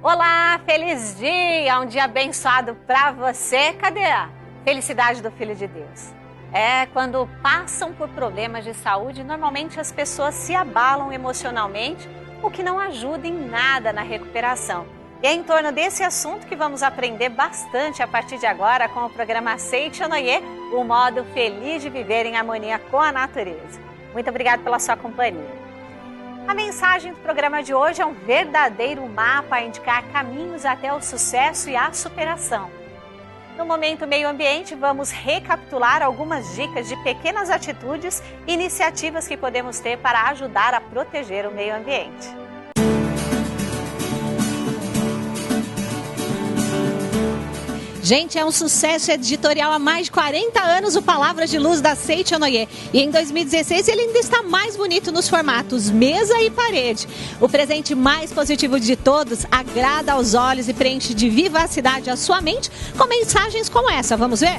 Olá, feliz dia, um dia abençoado para você. Cadê a felicidade do Filho de Deus? Quando passam por problemas de saúde, normalmente as pessoas se abalam emocionalmente, o que não ajuda em nada na recuperação. E é em torno desse assunto que vamos aprender bastante a partir de agora com o programa Aceite ou Noie, o modo feliz de viver em harmonia com a natureza. Muito obrigada pela sua companhia. A mensagem do programa de hoje é um verdadeiro mapa a indicar caminhos até o sucesso e a superação. No Momento Meio Ambiente, vamos recapitular algumas dicas de pequenas atitudes e iniciativas que podemos ter para ajudar a proteger o meio ambiente. Gente, é um sucesso editorial há mais de 40 anos o Palavras de Luz da Aceite ou Noie. E em 2016 ele ainda está mais bonito nos formatos mesa e parede. O presente mais positivo de todos agrada aos olhos e preenche de vivacidade a sua mente com mensagens como essa. Vamos ver?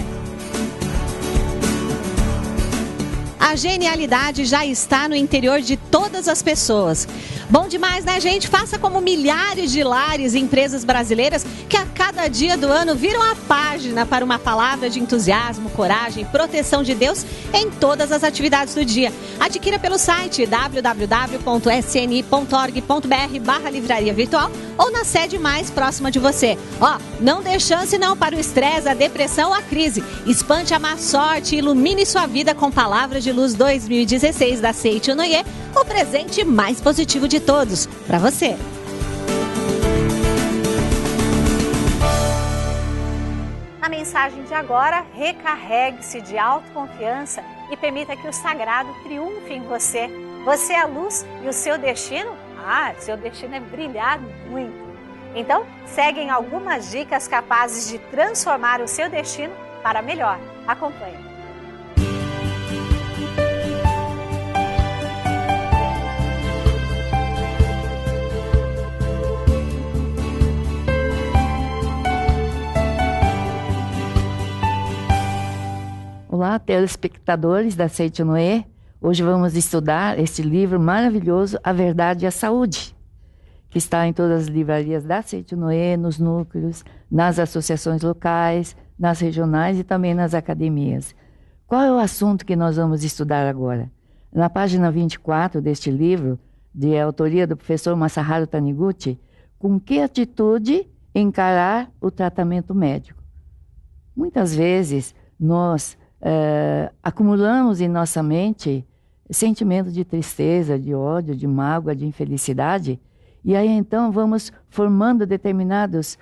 A genialidade já está no interior de todas as pessoas. Bom demais, né, gente? Faça como milhares de lares e empresas brasileiras que a cada dia do ano viram a página para uma palavra de entusiasmo, coragem e proteção de Deus em todas as atividades do dia. Adquira pelo site www.sni.org.br/livraria virtual ou na sede mais próxima de você. Não dê chance não para o estresse, a depressão ou a crise. Espante a má sorte e ilumine sua vida com Palavras de Luz 2016 da Aceite ou Noie, o presente mais positivo de todos, para você. Na mensagem de agora, recarregue-se de autoconfiança e permita que o sagrado triunfe em você. Você é a luz e o seu destino? Seu destino é brilhar muito. Então, seguem algumas dicas capazes de transformar o seu destino para melhor. Acompanhe. Olá, telespectadores da Aceite ou Noie. Hoje vamos estudar este livro maravilhoso, A Verdade e a Saúde, que está em todas as livrarias da Aceite ou Noie, nos núcleos, nas associações locais, nas regionais e também nas academias. Qual é o assunto que nós vamos estudar agora? Na página 24 deste livro, de autoria do professor Masaharu Taniguchi, com que atitude encarar o tratamento médico? Muitas vezes nós acumulamos em nossa mente sentimentos de tristeza, de ódio, de mágoa, de infelicidade, e aí então vamos formando determinadas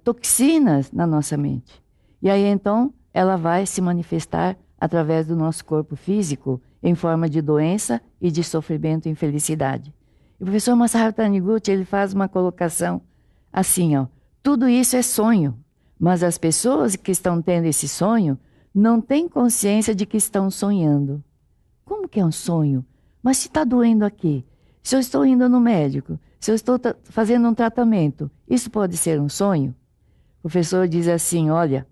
toxinas na nossa mente. E aí então ela vai se manifestar através do nosso corpo físico em forma de doença e de sofrimento e infelicidade. E o professor Masaharu Taniguchi, ele faz uma colocação assim, tudo isso é sonho, mas as pessoas que estão tendo esse sonho não têm consciência de que estão sonhando. Como que é um sonho? Mas se está doendo aqui, se eu estou indo no médico, se eu estou fazendo um tratamento, isso pode ser um sonho? O professor diz assim, olha,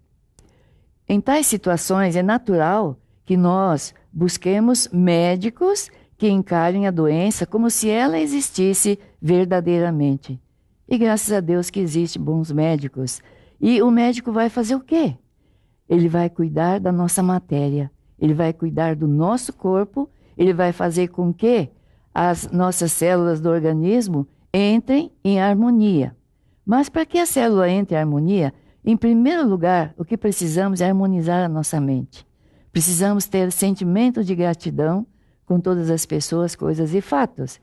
em tais situações é natural que nós busquemos médicos que encarem a doença como se ela existisse verdadeiramente. E graças a Deus que existem bons médicos. E o médico vai fazer o quê? Ele vai cuidar da nossa matéria, ele vai cuidar do nosso corpo, ele vai fazer com que as nossas células do organismo entrem em harmonia. Mas para que a célula entre em harmonia, em primeiro lugar, o que precisamos é harmonizar a nossa mente. Precisamos ter sentimento de gratidão com todas as pessoas, coisas e fatos.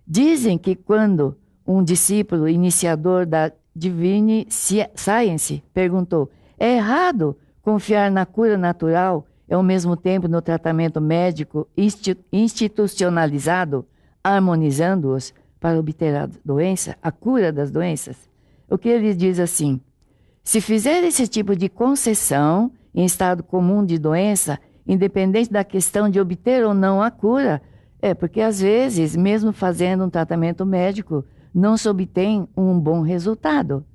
Dizem que quando um discípulo iniciador da Divine Science perguntou, é errado confiar na cura natural e ao mesmo tempo no tratamento médico institucionalizado, harmonizando-os para obter a doença, a cura das doenças? O que ele diz assim, se fizer esse tipo de concessão em estado comum de doença, independente da questão de obter ou não a cura, porque às vezes, mesmo fazendo um tratamento médico, não se obtém um bom resultado.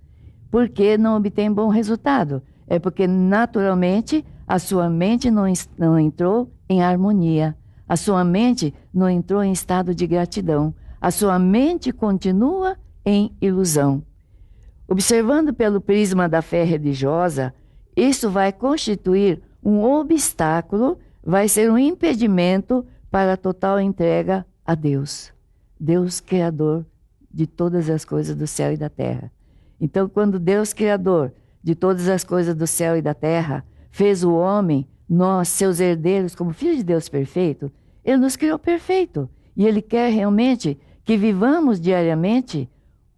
Por que não obtém bom resultado? É porque naturalmente a sua mente não entrou em harmonia, a sua mente não entrou em estado de gratidão, a sua mente continua em ilusão. Observando pelo prisma da fé religiosa, isso vai constituir um obstáculo, vai ser um impedimento para a total entrega a Deus. Deus Criador de todas as coisas do céu e da terra. Então, quando Deus Criador de todas as coisas do céu e da terra fez o homem, nós, seus herdeiros, como filhos de Deus perfeito, Ele nos criou perfeito. E Ele quer realmente que vivamos diariamente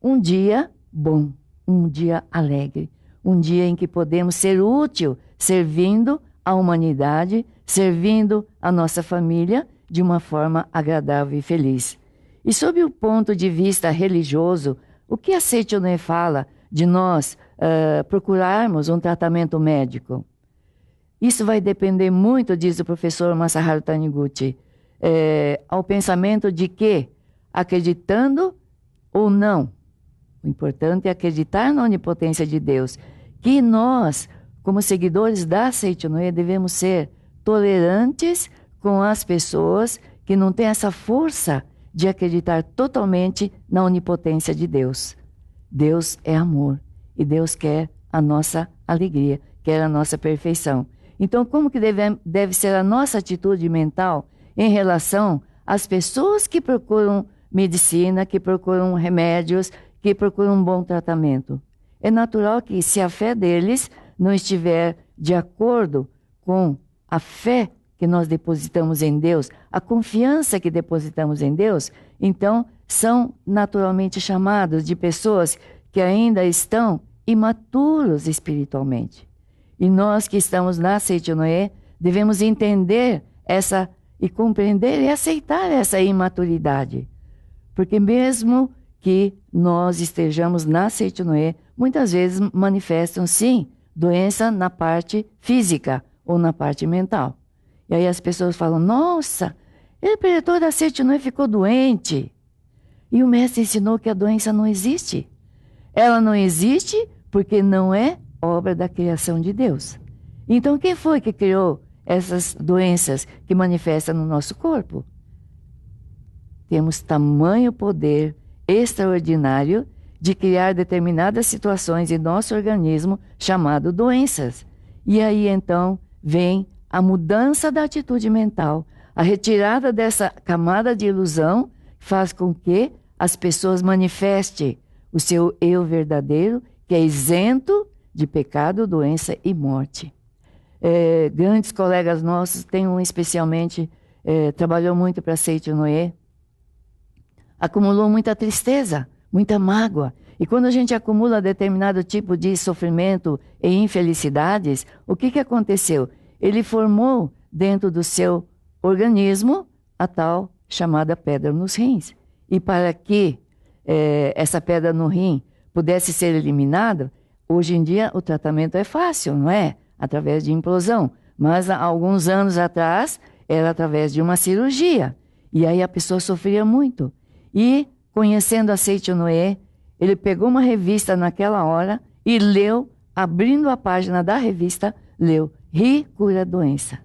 um dia bom, um dia alegre, um dia em que podemos ser útil, servindo a humanidade, servindo a nossa família de uma forma agradável e feliz. E sob o ponto de vista religioso, o que a Seicho-no-e fala de nós procurarmos um tratamento médico? Isso vai depender muito, diz o professor Masaharu Taniguchi, ao pensamento de que, acreditando ou não, o importante é acreditar na onipotência de Deus, que nós, como seguidores da Seicho-no-e, devemos ser tolerantes com as pessoas que não têm essa força de acreditar totalmente na onipotência de Deus. Deus é amor e Deus quer a nossa alegria, quer a nossa perfeição. Então, como que deve ser a nossa atitude mental em relação às pessoas que procuram medicina, que procuram remédios, que procuram um bom tratamento? É natural que, se a fé deles não estiver de acordo com a fé que nós depositamos em Deus, a confiança que depositamos em Deus, então são naturalmente chamados de pessoas que ainda estão imaturos espiritualmente. E nós que estamos na Seicho-no-e devemos entender essa e compreender e aceitar essa imaturidade. Porque mesmo que nós estejamos na Seicho-no-e, muitas vezes manifestam, sim, doença na parte física ou na parte mental. E aí as pessoas falam, nossa, ele pretor da Seicho-no-e ficou doente. E o mestre ensinou que a doença não existe. Ela não existe porque não é obra da criação de Deus. Então, quem foi que criou essas doenças que manifestam no nosso corpo? Temos tamanho poder extraordinário de criar determinadas situações em nosso organismo chamado doenças. E aí, então, vem a mudança da atitude mental, a retirada dessa camada de ilusão faz com que as pessoas manifestem o seu eu verdadeiro, que é isento de pecado, doença e morte. Grandes colegas nossos, tem um especialmente, trabalhou muito para Seicho-no-e, acumulou muita tristeza, muita mágoa. E quando a gente acumula determinado tipo de sofrimento e infelicidades, o que aconteceu? Ele formou dentro do seu organismo a tal chamada pedra nos rins. E para que essa pedra no rim pudesse ser eliminada, hoje em dia o tratamento é fácil, não é? Através de implosão. Mas há alguns anos atrás era através de uma cirurgia. E aí a pessoa sofria muito. E, conhecendo a Seicho-no-e, ele pegou uma revista naquela hora e leu, abrindo a página da revista, leu Ri cura a doença.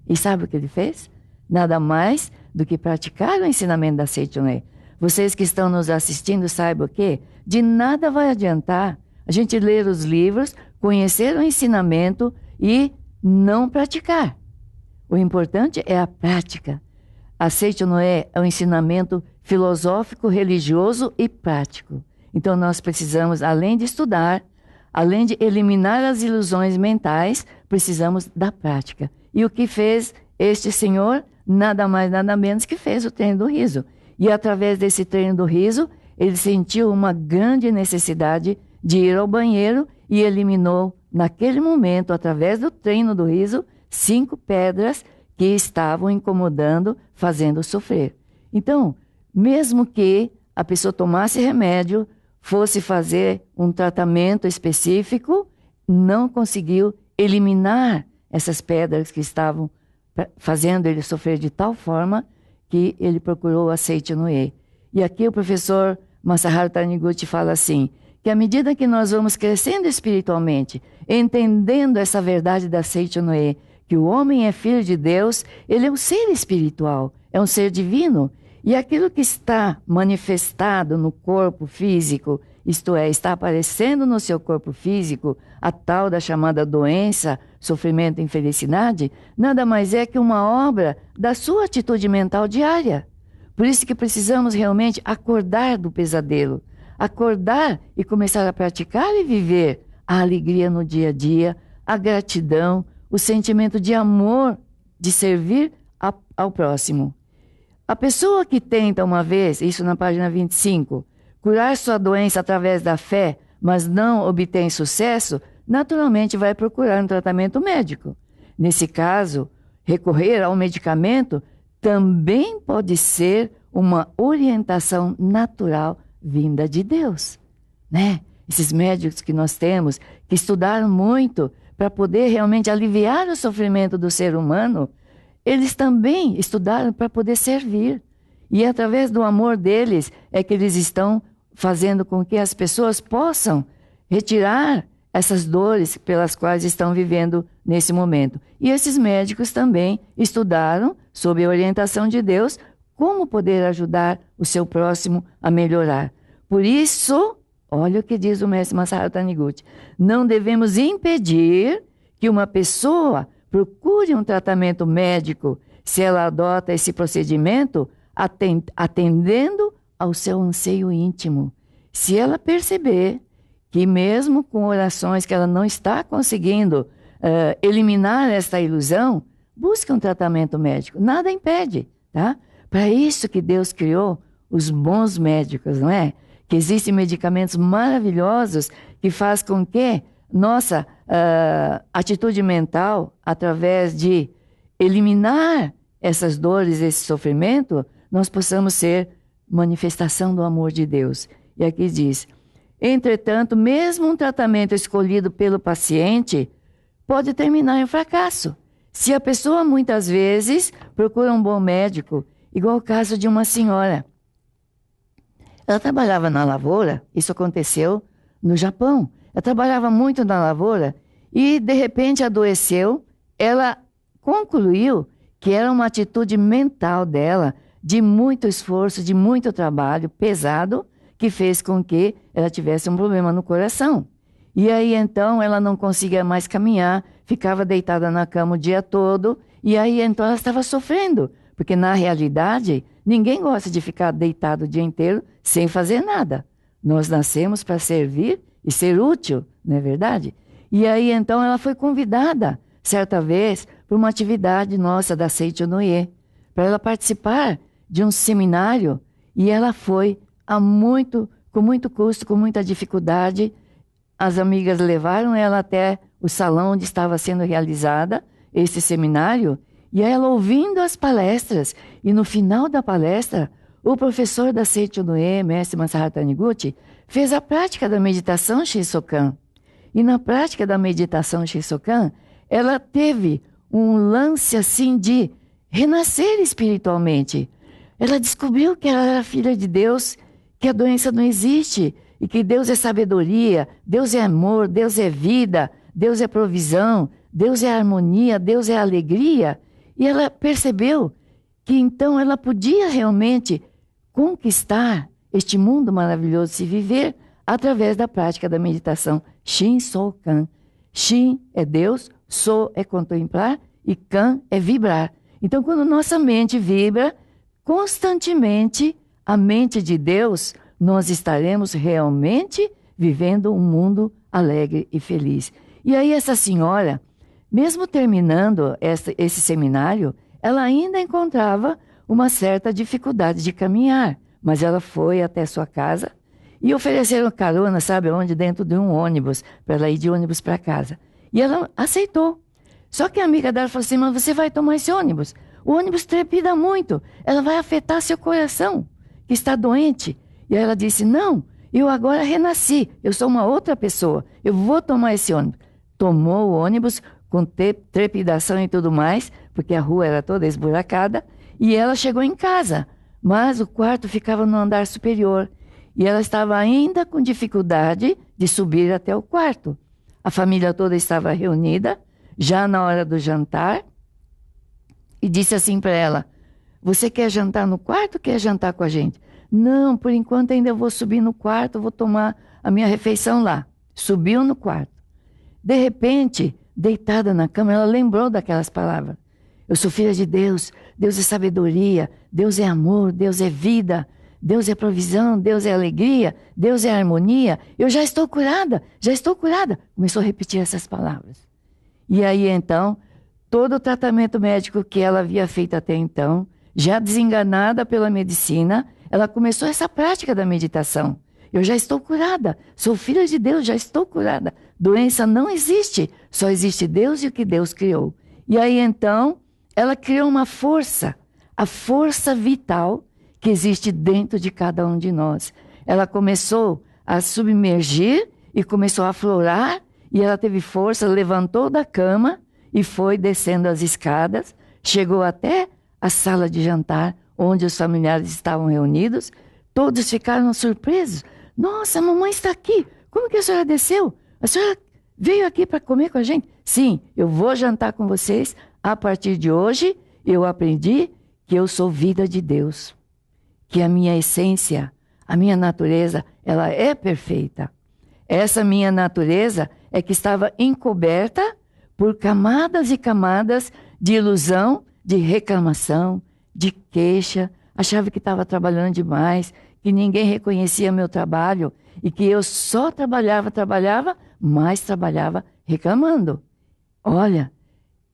E sabe o que ele fez? Nada mais do que praticar o ensinamento da Seicho-no-e. Vocês que estão nos assistindo saibam o quê? De nada vai adiantar a gente ler os livros, conhecer o ensinamento e não praticar. O importante é a prática. A Seicho-no-e é um ensinamento filosófico, religioso e prático. Então nós precisamos, além de estudar, além de eliminar as ilusões mentais, precisamos da prática. E o que fez este senhor? Nada mais, nada menos que fez o treino do riso. E através desse treino do riso, ele sentiu uma grande necessidade de ir ao banheiro e eliminou, naquele momento, através do treino do riso, 5 pedras que estavam incomodando, fazendo sofrer. Então, mesmo que a pessoa tomasse remédio, fosse fazer um tratamento específico, não conseguiu eliminar essas pedras que estavam fazendo ele sofrer de tal forma que ele procurou a Seicho-no-e. E aqui o professor Masaharu Taniguchi fala assim, que à medida que nós vamos crescendo espiritualmente, entendendo essa verdade da Seicho-no-e, que o homem é filho de Deus, ele é um ser espiritual, é um ser divino, e aquilo que está manifestado no corpo físico isto é, está aparecendo no seu corpo físico a tal da chamada doença, sofrimento e infelicidade, nada mais é que uma obra da sua atitude mental diária. Por isso que precisamos realmente acordar do pesadelo, acordar e começar a praticar e viver a alegria no dia a dia, a gratidão, o sentimento de amor, de servir ao próximo. A pessoa que tenta uma vez, isso na página 25, curar sua doença através da fé, mas não obtém sucesso, naturalmente vai procurar um tratamento médico. Nesse caso, recorrer ao medicamento também pode ser uma orientação natural vinda de Deus, né? Esses médicos que nós temos, que estudaram muito para poder realmente aliviar o sofrimento do ser humano, eles também estudaram para poder servir. E através do amor deles é que eles estão fazendo com que as pessoas possam retirar essas dores pelas quais estão vivendo nesse momento. E esses médicos também estudaram, sob a orientação de Deus, como poder ajudar o seu próximo a melhorar. Por isso, olha o que diz o mestre Masaharu Taniguchi, não devemos impedir que uma pessoa procure um tratamento médico se ela adota esse procedimento atendendo ao seu anseio íntimo. Se ela perceber que mesmo com orações que ela não está conseguindo eliminar esta ilusão, busque um tratamento médico. Nada impede, tá? Para isso que Deus criou os bons médicos, não é? Que existem medicamentos maravilhosos que faz com que nossa atitude mental, através de eliminar essas dores, esse sofrimento, nós possamos ser manifestação do amor de Deus. E aqui diz, entretanto, mesmo um tratamento escolhido pelo paciente pode terminar em fracasso. Se a pessoa muitas vezes procura um bom médico, igual o caso de uma senhora. Ela trabalhava na lavoura, isso aconteceu no Japão. Ela trabalhava muito na lavoura e, de repente, adoeceu. Ela concluiu que era uma atitude mental dela, de muito esforço, de muito trabalho pesado, que fez com que ela tivesse um problema no coração. E aí, então, ela não conseguia mais caminhar, ficava deitada na cama o dia todo, e aí, então, ela estava sofrendo, porque, na realidade, ninguém gosta de ficar deitado o dia inteiro sem fazer nada. Nós nascemos para servir e ser útil, não é verdade? E aí, então, ela foi convidada, certa vez, para uma atividade nossa da Seicho Noye, para ela participar de um seminário, e ela foi com muito custo, com muita dificuldade. As amigas levaram ela até o salão onde estava sendo realizada esse seminário, e ela ouvindo as palestras, e no final da palestra, o professor da Seicho Noye, mestre Masaharu Taniguchi, fez a prática da meditação Shinsokan. E na prática da meditação Shinsokan, ela teve um lance assim de renascer espiritualmente. Ela descobriu que ela era filha de Deus, que a doença não existe, e que Deus é sabedoria, Deus é amor, Deus é vida, Deus é provisão, Deus é harmonia, Deus é alegria. E ela percebeu que então ela podia realmente conquistar este mundo maravilhoso, se viver através da prática da meditação Shinsokan. Shin é Deus, So é contemplar e Kan é vibrar. Então, quando nossa mente vibra constantemente a mente de Deus, nós estaremos realmente vivendo um mundo alegre e feliz. E aí essa senhora, mesmo terminando esse seminário, ela ainda encontrava uma certa dificuldade de caminhar, mas ela foi até sua casa e ofereceram carona, sabe onde? Dentro de um ônibus, para ela ir de ônibus para casa. E ela aceitou. Só que a amiga dela falou assim, mas você vai tomar esse ônibus? O ônibus trepida muito, ela vai afetar seu coração, que está doente. E aí ela disse, não, eu agora renasci, eu sou uma outra pessoa, eu vou tomar esse ônibus. Tomou o ônibus com trepidação e tudo mais, porque a rua era toda esburacada, e ela chegou em casa, mas o quarto ficava no andar superior, e ela estava ainda com dificuldade de subir até o quarto. A família toda estava reunida, já na hora do jantar, e disse assim para ela, você quer jantar no quarto ou quer jantar com a gente? Não, por enquanto ainda eu vou subir no quarto, vou tomar a minha refeição lá. Subiu no quarto. De repente, deitada na cama, ela lembrou daquelas palavras. Eu sou filha de Deus, Deus é sabedoria, Deus é amor, Deus é vida, Deus é provisão, Deus é alegria, Deus é harmonia. Eu já estou curada, já estou curada. Começou a repetir essas palavras. E aí então, todo o tratamento médico que ela havia feito até então, já desenganada pela medicina, ela começou essa prática da meditação. Eu já estou curada, sou filha de Deus, já estou curada. Doença não existe, só existe Deus e o que Deus criou. E aí então, ela criou uma força, a força vital que existe dentro de cada um de nós. Ela começou a submergir e começou a aflorar, e ela teve força, levantou da cama e foi descendo as escadas, chegou até a sala de jantar, onde os familiares estavam reunidos. Todos ficaram surpresos. Nossa, a mamãe está aqui. Como que a senhora desceu? A senhora veio aqui para comer com a gente? Sim, eu vou jantar com vocês. A partir de hoje, eu aprendi que eu sou vida de Deus. Que a minha essência, a minha natureza, ela é perfeita. Essa minha natureza é que estava encoberta por camadas e camadas de ilusão, de reclamação, de queixa. Achava que estava trabalhando demais, que ninguém reconhecia meu trabalho e que eu só trabalhava, mas trabalhava reclamando. Olha,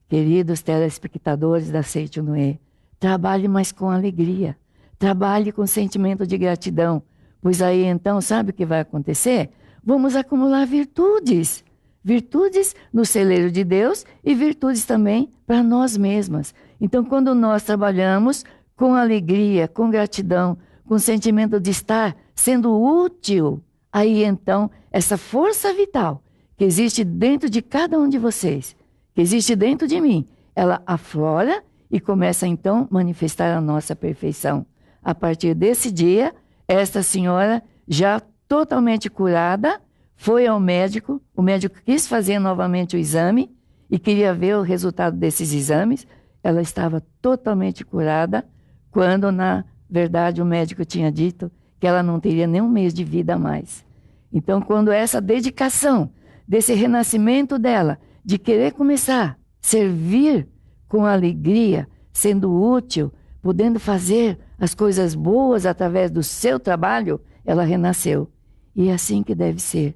queridos telespectadores da Seite Noé, trabalhe mais com alegria, trabalhe com sentimento de gratidão, pois aí então, sabe o que vai acontecer? Vamos acumular virtudes, virtudes no celeiro de Deus e virtudes também para nós mesmas. Então, quando nós trabalhamos com alegria, com gratidão, com sentimento de estar sendo útil, aí então, essa força vital que existe dentro de cada um de vocês, que existe dentro de mim, ela aflora e começa então a manifestar a nossa perfeição. A partir desse dia, esta senhora, já totalmente curada, foi ao médico, o médico quis fazer novamente o exame e queria ver o resultado desses exames. Ela estava totalmente curada, quando na verdade o médico tinha dito que ela não teria nem um mês de vida a mais. Então, quando essa dedicação, desse renascimento dela, de querer começar a servir com alegria, sendo útil, podendo fazer as coisas boas através do seu trabalho, ela renasceu. E é assim que deve ser.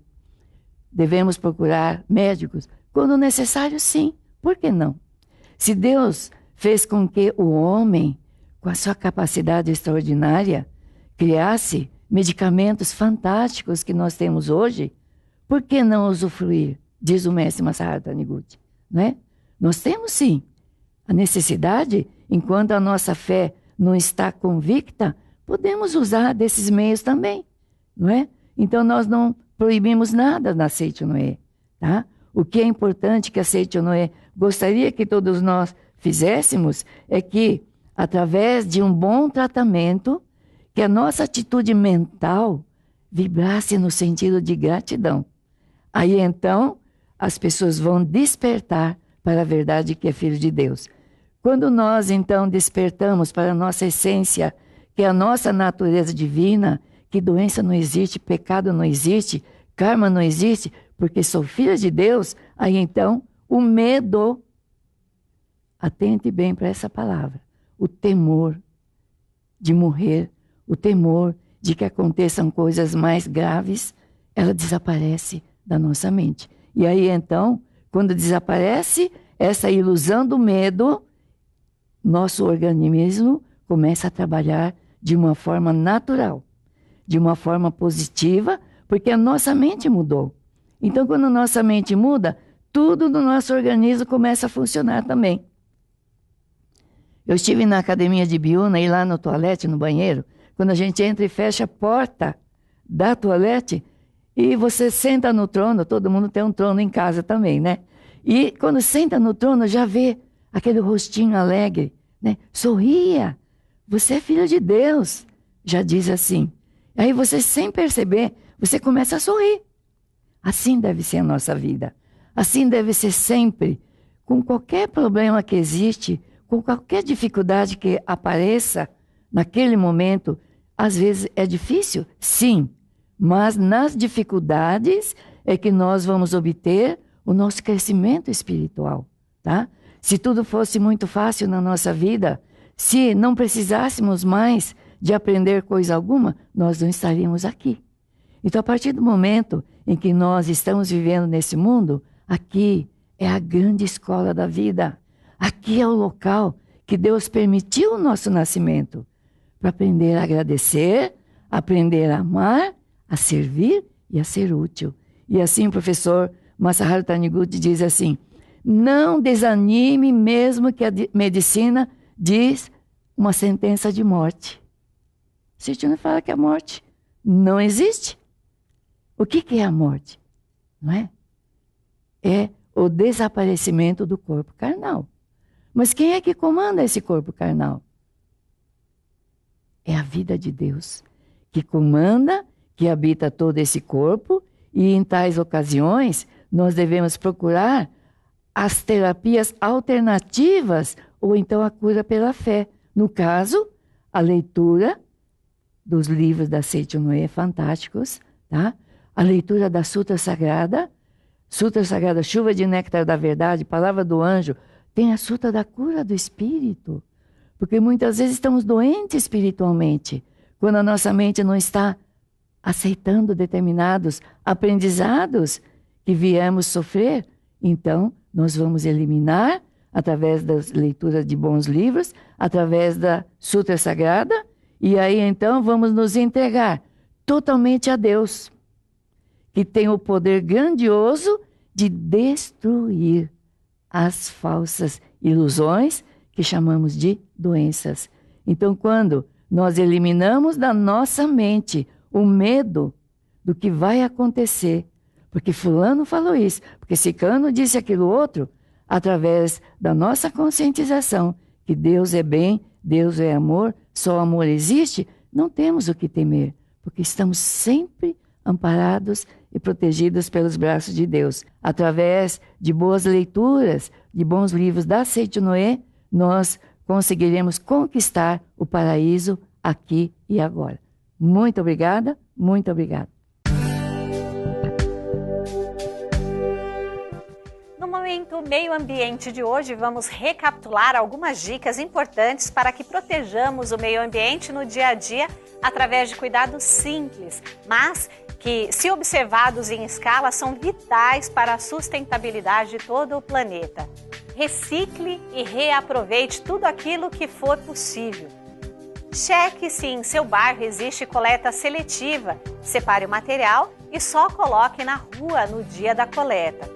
Devemos procurar médicos quando necessário, sim. Por que não? Se Deus fez com que o homem, com a sua capacidade extraordinária, criasse medicamentos fantásticos que nós temos hoje, por que não usufruir? Diz o mestre Masaharu Taniguchi, não é? Nós temos sim a necessidade, enquanto a nossa fé não está convicta, podemos usar desses meios também, não é? Então nós não proibimos nada na Seite Noé, tá? O que é importante que a Seite Noé gostaria que todos nós fizéssemos é que, através de um bom tratamento, que a nossa atitude mental vibrasse no sentido de gratidão. Aí então as pessoas vão despertar para a verdade que é filho de Deus. Quando nós então despertamos para a nossa essência, que é a nossa natureza divina, que doença não existe, pecado não existe, karma não existe, porque sou filha de Deus, aí então o medo, atente bem para essa palavra, o temor de morrer, o temor de que aconteçam coisas mais graves, ela desaparece da nossa mente. E aí então, quando desaparece essa ilusão do medo, nosso organismo começa a trabalhar de uma forma natural, de uma forma positiva, porque a nossa mente mudou. Então, quando a nossa mente muda, tudo no nosso organismo começa a funcionar também. Eu estive na academia de Biúna e lá no toalete, no banheiro, quando a gente entra e fecha a porta da toalete e você senta no trono, todo mundo tem um trono em casa também, né? E quando senta no trono já vê aquele rostinho alegre, né? Sorria, você é filho de Deus, já diz assim. Aí você, sem perceber, você começa a sorrir. Assim deve ser a nossa vida. Assim deve ser sempre, com qualquer problema que existe, com qualquer dificuldade que apareça naquele momento. Às vezes é difícil? Sim, Mas nas dificuldades é que nós vamos obter o nosso crescimento espiritual, tá? Se tudo fosse muito fácil na nossa vida, se não precisássemos mais de aprender coisa alguma, nós não estaríamos aqui. Então, a partir do momento em que nós estamos vivendo nesse mundo, aqui é a grande escola da vida. Aqui é o local que Deus permitiu o nosso nascimento para aprender a agradecer, aprender a amar, a servir e a ser útil. E assim o professor Masaharu Taniguchi diz assim: não desanime mesmo que a medicina diz uma sentença de morte. Sitchin fala que a morte não existe. O que é a morte? Não é? É o desaparecimento do corpo carnal. Mas quem é que comanda esse corpo carnal? É a vida de Deus, que comanda, que habita todo esse corpo, e em tais ocasiões nós devemos procurar as terapias alternativas ou então a cura pela fé. No caso, a leitura dos livros da Seiichi no Ie, fantásticos, tá? A leitura da Sutra Sagrada, Chuva de Néctar da Verdade, Palavra do Anjo, tem a Sutra da Cura do Espírito, porque muitas vezes estamos doentes espiritualmente, quando a nossa mente não está aceitando determinados aprendizados que viemos sofrer. Então, nós vamos eliminar, através das leituras de bons livros, através da Sutra Sagrada, e aí então vamos nos entregar totalmente a Deus, que tem o poder grandioso de destruir as falsas ilusões que chamamos de doenças. Então, quando nós eliminamos da nossa mente o medo do que vai acontecer, porque fulano falou isso, porque ciclano disse aquilo outro, através da nossa conscientização que Deus é bem, Deus é amor, só amor existe, não temos o que temer, porque estamos sempre amparados e protegidos pelos braços de Deus. Através de boas leituras, de bons livros da Seiichi no Ie, nós conseguiremos conquistar o paraíso aqui e agora. Muito obrigada, muito obrigada. No momento Meio Ambiente de hoje, vamos recapitular algumas dicas importantes para que protejamos o meio ambiente no dia a dia através de cuidados simples, mas que, se observados em escala, são vitais para a sustentabilidade de todo o planeta. Recicle e reaproveite tudo aquilo que for possível. Cheque se em seu bairro existe coleta seletiva. Separe o material e só coloque na rua no dia da coleta.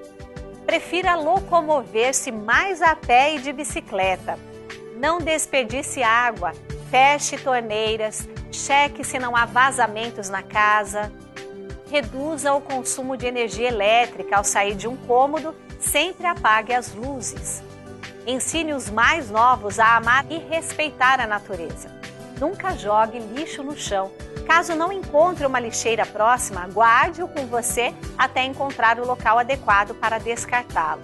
Prefira locomover-se mais a pé e de bicicleta. Não desperdice água. Feche torneiras. Cheque se não há vazamentos na casa. Reduza o consumo de energia elétrica ao sair de um cômodo. Sempre apague as luzes. Ensine os mais novos a amar e respeitar a natureza. Nunca jogue lixo no chão. Caso não encontre uma lixeira próxima, guarde-o com você até encontrar o local adequado para descartá-lo.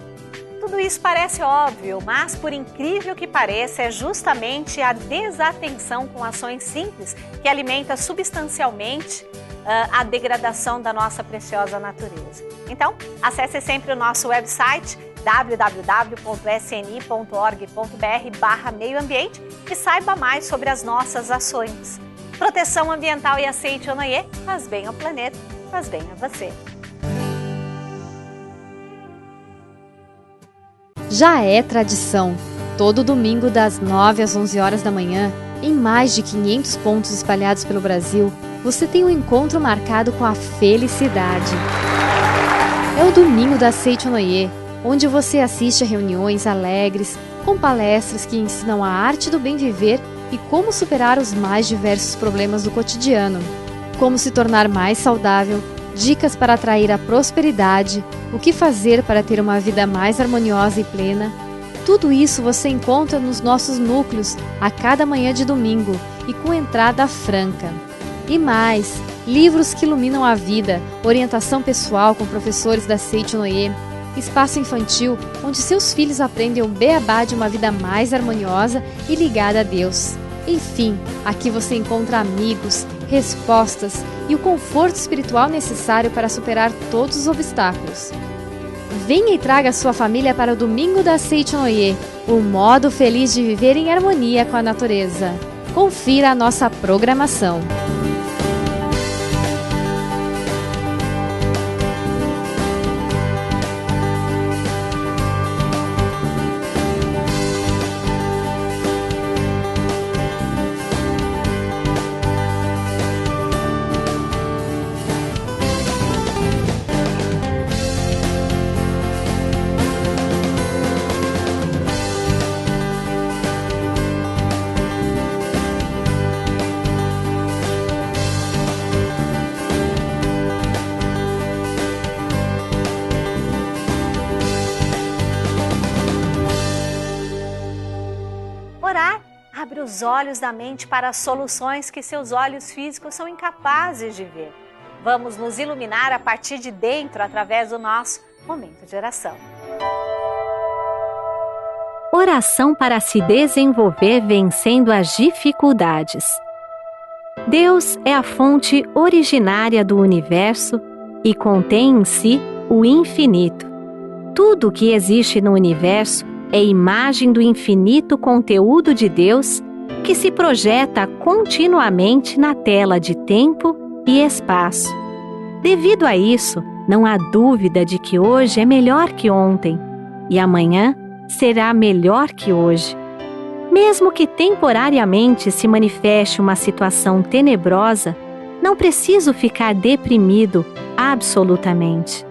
Tudo isso parece óbvio, mas por incrível que pareça, é justamente a desatenção com ações simples que alimenta substancialmente a degradação da nossa preciosa natureza. Então, acesse sempre o nosso website www.sni.org.br/meioambiente e saiba mais sobre as nossas ações. Proteção ambiental e a Seiichi no Ie faz bem ao planeta, faz bem a você. Já é tradição. Todo domingo das 9 às 11 horas da manhã, em mais de 500 pontos espalhados pelo Brasil, você tem um encontro marcado com a felicidade. É o Domingo da Seiichi no Ie, onde você assiste a reuniões alegres, com palestras que ensinam a arte do bem viver e como superar os mais diversos problemas do cotidiano, como se tornar mais saudável, dicas para atrair a prosperidade, o que fazer para ter uma vida mais harmoniosa e plena. Tudo isso você encontra nos nossos núcleos a cada manhã de domingo e com entrada franca. E mais, livros que iluminam a vida, orientação pessoal com professores da Seiichi no Ie, espaço infantil onde seus filhos aprendem o beabá de uma vida mais harmoniosa e ligada a Deus. Enfim, aqui você encontra amigos, respostas e o conforto espiritual necessário para superar todos os obstáculos. Venha e traga sua família para o Domingo da Seito-no-ie, o modo feliz de viver em harmonia com a natureza. Confira a nossa programação. Orar abre os olhos da mente para soluções que seus olhos físicos são incapazes de ver. Vamos nos iluminar a partir de dentro através do nosso momento de oração. Oração para se desenvolver vencendo as dificuldades. Deus é a fonte originária do universo e contém em si o infinito. Tudo o que existe no universo é imagem do infinito conteúdo de Deus que se projeta continuamente na tela de tempo e espaço. Devido a isso, não há dúvida de que hoje é melhor que ontem e amanhã será melhor que hoje. Mesmo que temporariamente se manifeste uma situação tenebrosa, não preciso ficar deprimido absolutamente.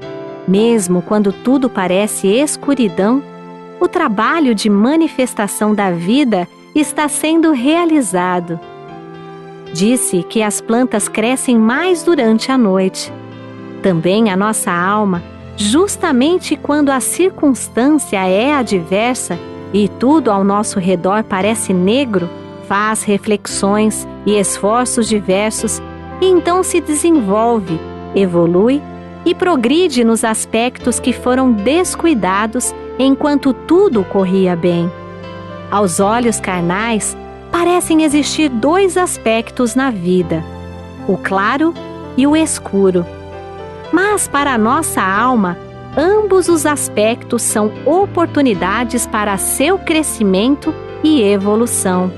Mesmo quando tudo parece escuridão, o trabalho de manifestação da vida está sendo realizado. Disse que as plantas crescem mais durante a noite. Também a nossa alma, justamente quando a circunstância é adversa e tudo ao nosso redor parece negro, faz reflexões e esforços diversos e então se desenvolve, evolui e progride nos aspectos que foram descuidados enquanto tudo corria bem. Aos olhos carnais, parecem existir dois aspectos na vida, o claro e o escuro. Mas para a nossa alma, ambos os aspectos são oportunidades para seu crescimento e evolução.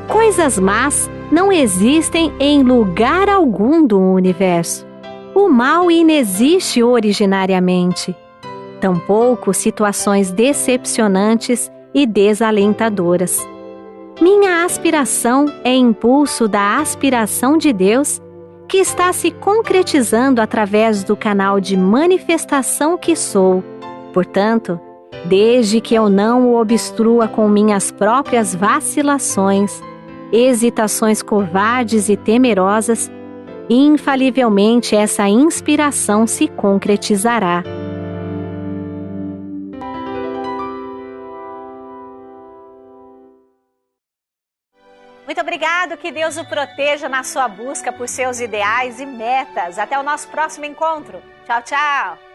Coisas más não existem em lugar algum do universo. O mal inexiste originariamente. Tampouco situações decepcionantes e desalentadoras. Minha aspiração é impulso da aspiração de Deus, que está se concretizando através do canal de manifestação que sou. Portanto, desde que eu não o obstrua com minhas próprias vacilações, hesitações covardes e temerosas, infalivelmente essa inspiração se concretizará. Muito obrigado, que Deus o proteja na sua busca por seus ideais e metas. Até o nosso próximo encontro. Tchau, tchau!